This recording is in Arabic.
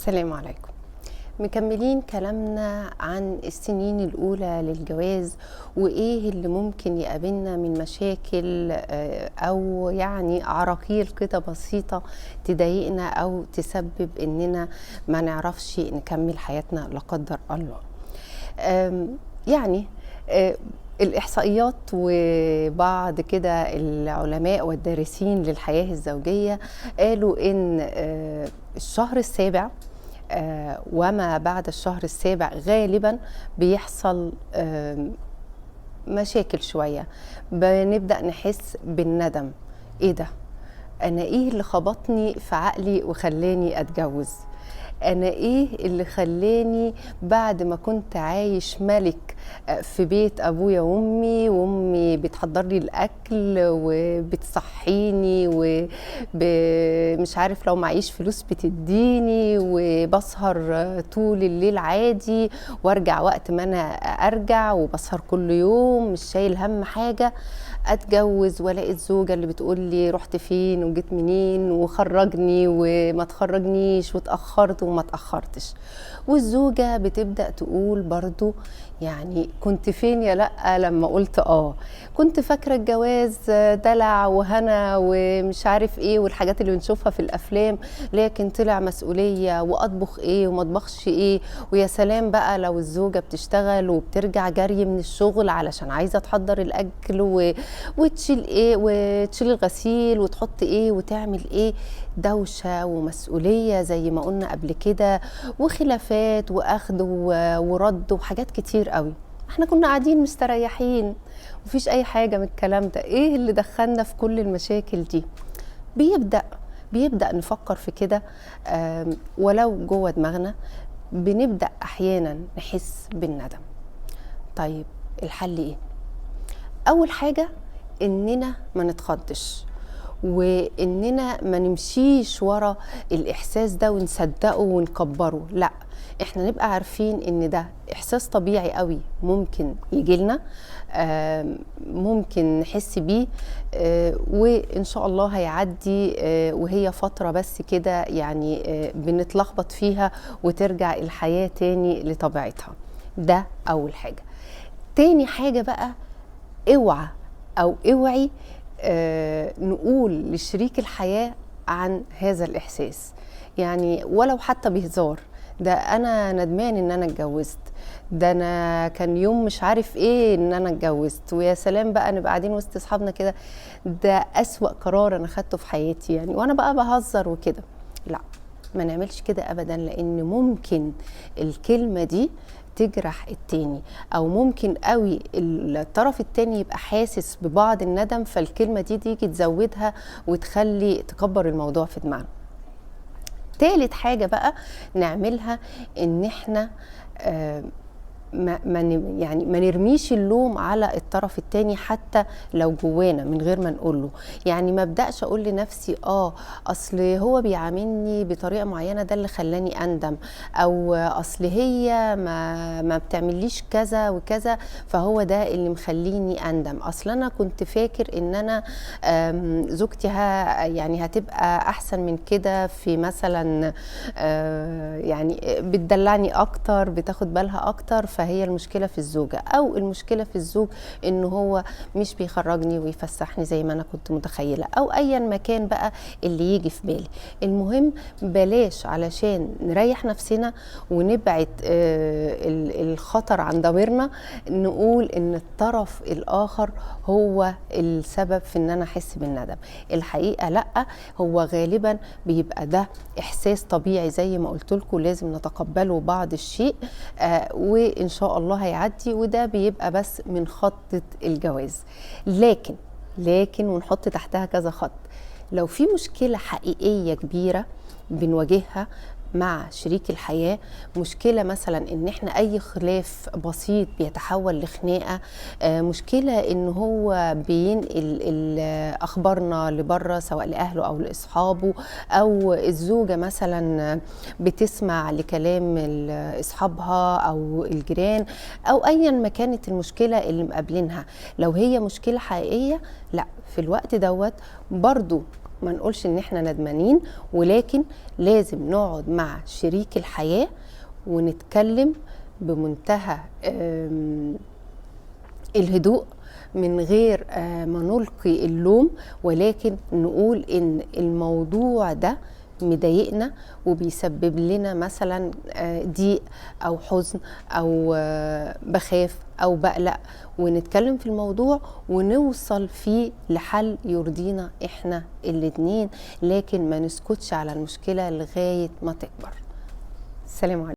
السلام عليكم. مكملين كلامنا عن السنين الأولى للجواز وإيه اللي ممكن يقابلنا من مشاكل أو يعني عراقيل كده بسيطة تضايقنا أو تسبب إننا ما نعرفش نكمل حياتنا لا قدر الله. يعني الإحصائيات وبعض كده العلماء والدارسين للحياة الزوجية قالوا إن الشهر السابع وما بعد الشهر السابع غالبا بيحصل مشاكل شوية، بنبدأ نحس بالندم. ايه ده؟ انا ايه اللي خبطني في عقلي وخلاني اتجوز؟ انا ايه اللي خلاني بعد ما كنت عايش ملك في بيت ابويا وامي بتحضر لي الاكل وبتصحيني ومش عارف لو معيش فلوس بتديني وبسهر طول الليل عادي وارجع وقت ما انا ارجع وبسهر كل يوم مش شايل هم حاجة، اتجوز والاقي الزوجه اللي بتقول لي رحت فين وجيت منين وخرجني وما تخرجنيش واتاخرت وما اتاخرتش، والزوجه بتبدا تقول برضو يعني كنت فين يا لا لما قلت كنت فاكره الجواز دلع وهنا ومش عارف ايه والحاجات اللي بنشوفها في الافلام، لكن طلع مسؤوليه واطبخ ايه وما اطبخش ايه. ويا سلام بقى لو الزوجه بتشتغل وبترجع جري من الشغل علشان عايزه تحضر الاكل وتشيل ايه وتشيل الغسيل وتحط ايه وتعمل ايه، دوشه ومسؤوليه زي ما قلنا قبل كده وخلافات واخد ورد وحاجات كتير قوي. احنا كنا قاعدين مستريحين مفيش اي حاجه من الكلام ده، ايه اللي دخلنا في كل المشاكل دي؟ بيبدأ نفكر في كده، ولو جوه دماغنا بنبدأ احيانا نحس بالندم. طيب الحل ايه؟ اول حاجه اننا ما نتخضش واننا ما نمشيش ورا الاحساس ده ونصدقه ونكبره، لا، احنا نبقى عارفين ان ده احساس طبيعي قوي ممكن يجيلنا، ممكن نحس بيه، وان شاء الله هيعدي، وهي فترة بس كده يعني بنتلخبط فيها وترجع الحياة تاني لطبيعتها. ده اول حاجة. تاني حاجة بقى، اوعى او اوعي نقول لشريك الحياة عن هذا الإحساس، يعني ولو حتى بهزار، ده أنا ندمان إن أنا اتجوزت، ده أنا كان يوم مش عارف إيه إن أنا اتجوزت، ويا سلام بقى نبقى قاعدين وسط أصحابنا كده، ده أسوأ قرار أنا خدته في حياتي يعني، وأنا بقى بهزر وكده. لا، ما نعملش كده أبدا، لأن ممكن الكلمة دي تجرح التاني، او ممكن قوي الطرف التاني يبقى حاسس ببعض الندم، فالكلمة دي تيجي تزودها وتخلي تكبر الموضوع في دماغنا. تالت حاجة بقى نعملها ان احنا ما نرميش اللوم على الطرف التاني حتى لو جوانا من غير ما نقوله. يعني ما ابدأش اقول لنفسي اصل هو بيعاملني بطريقة معينة ده اللي خلاني اندم، او اصل هي ما بتعمليش كذا وكذا فهو ده اللي مخليني اندم، اصل انا كنت فاكر ان انا زوجتي يعني هتبقى احسن من كده في مثلا يعني بتدلعني اكتر بتاخد بالها اكتر، فهي المشكلة في الزوجة، او المشكلة في الزوج انه هو مش بيخرجني ويفسحني زي ما انا كنت متخيلة، او ايا مكان بقى اللي يجي في بالي. المهم بلاش علشان نريح نفسنا ونبعد الخطر عن ضميرنا نقول ان الطرف الاخر هو السبب في ان انا احس بالندم. الحقيقة لا، هو غالبا بيبقى ده احساس طبيعي زي ما قلت لكم، لازم نتقبله بعض الشيء، وإن شاء الله هيعدي، وده بيبقى بس من خطة الجواز. لكن ونحط تحتها كذا خط، لو في مشكلة حقيقية كبيرة بنواجهها مع شريك الحياة، مشكلة مثلا ان احنا اي خلاف بسيط بيتحول لخناقة، مشكلة ان هو بينقل اخبارنا لبره سواء لاهله او لاصحابه، او الزوجة مثلا بتسمع لكلام اصحابها او الجيران، او ايا ما كانت المشكلة اللي مقابلينها، لو هي مشكلة حقيقية لا، في الوقت دوت برضو ما نقولش ان احنا ندمانين، ولكن لازم نقعد مع شريك الحياة ونتكلم بمنتهى الهدوء، من غير ما نلقي اللوم، ولكن نقول ان الموضوع ده مضايقنا وبيسبب لنا مثلا ضيق او حزن او بخاف او بقلق، ونتكلم في الموضوع ونوصل فيه لحل يرضينا احنا الاتنين، لكن ما نسكتش على المشكلة لغاية ما تكبر. السلام عليكم.